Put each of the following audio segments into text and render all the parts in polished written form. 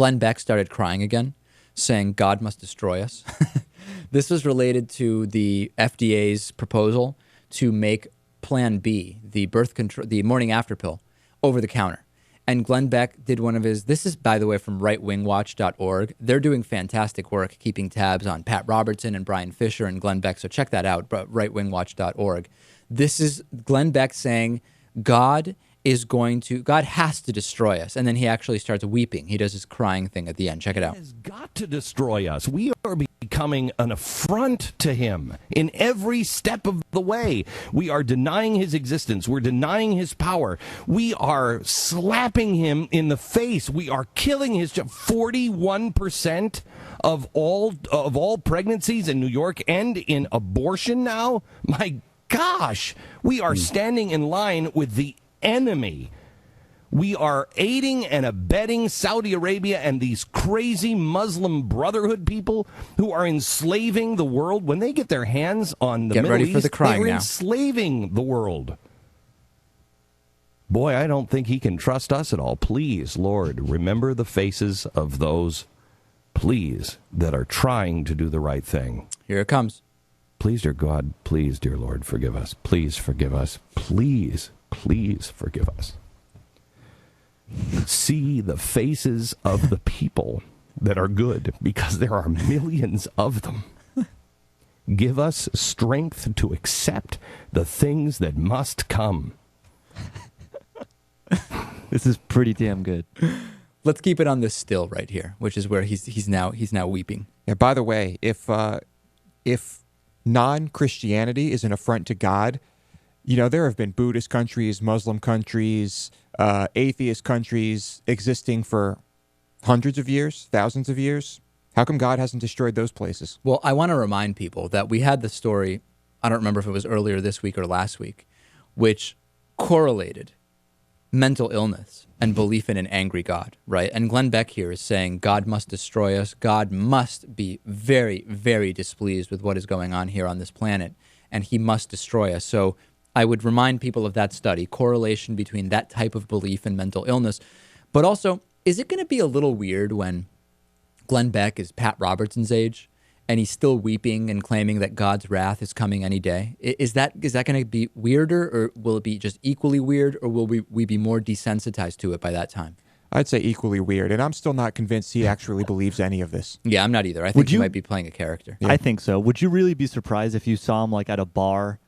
Glenn Beck started crying again, saying God must destroy us. This was related to the FDA's proposal to make Plan B, the birth control, the morning after pill, over the counter. And Glenn Beck did one of his, this is, by the way, from rightwingwatch.org. They're doing fantastic work keeping tabs on Pat Robertson and Brian Fisher and Glenn Beck. So check that out, rightwingwatch.org. This is Glenn Beck saying God has to destroy us. And then he actually starts weeping. He does his crying thing at the end. Check it out. He has got to destroy us. We are becoming an affront to him in every step of the way. We are denying his existence. We're denying his power. We are slapping him in the face. We are killing his 41% of all pregnancies in New York end in abortion now. My gosh, we are standing in line with the enemy. We are aiding and abetting Saudi Arabia and these crazy Muslim Brotherhood people who are enslaving the world. When they get their hands on the Middle East, they're enslaving the world. Boy, I don't think he can trust us at all. Please, Lord, remember the faces of those, please, that are trying to do the right thing. Here it comes. Please, dear God, please, dear Lord, forgive us. Please forgive us. Please forgive us. See the faces of the people that are good, because there are millions of them. Give us strength to accept the things that must come. This is pretty damn good. Let's keep it on this still right here, which is where he's now weeping. Yeah. By the way, if non-Christianity is an affront to God, you know, there have been Buddhist countries, Muslim countries, atheist countries existing for hundreds of years, thousands of years. How come God hasn't destroyed those places? Well, I want to remind people that we had the story, I don't remember if it was earlier this week or last week, which correlated mental illness and belief in an angry God, right? And Glenn Beck here is saying God must destroy us. God must be very, very displeased with what is going on here on this planet, and he must destroy us. So I would remind people of that study, correlation between that type of belief and mental illness. But also, is it going to be a little weird when Glenn Beck is Pat Robertson's age and he's still weeping and claiming that God's wrath is coming any day? Is that going to be weirder, or will it be just equally weird, or will we be more desensitized to it by that time? I'd say equally weird, and I'm still not convinced he actually believes any of this. Yeah, I'm not either. I think he might be playing a character. Yeah. I think so. Would you really be surprised if you saw him like at a bar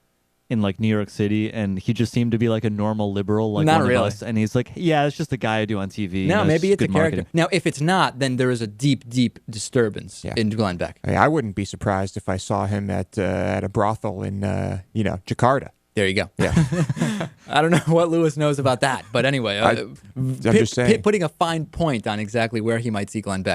in like New York City, and he just seemed to be like a normal liberal, like not one really. of us, and he's like, yeah, it's just a guy I do on TV. No, maybe it's a character. Marketing. Now, if it's not, then there is a deep, deep disturbance in Glenn Beck. I wouldn't be surprised if I saw him at a brothel in Jakarta. There you go. Yeah. I don't know what Lewis knows about that, but anyway, I'm just saying. putting a fine point on exactly where he might see Glenn Beck.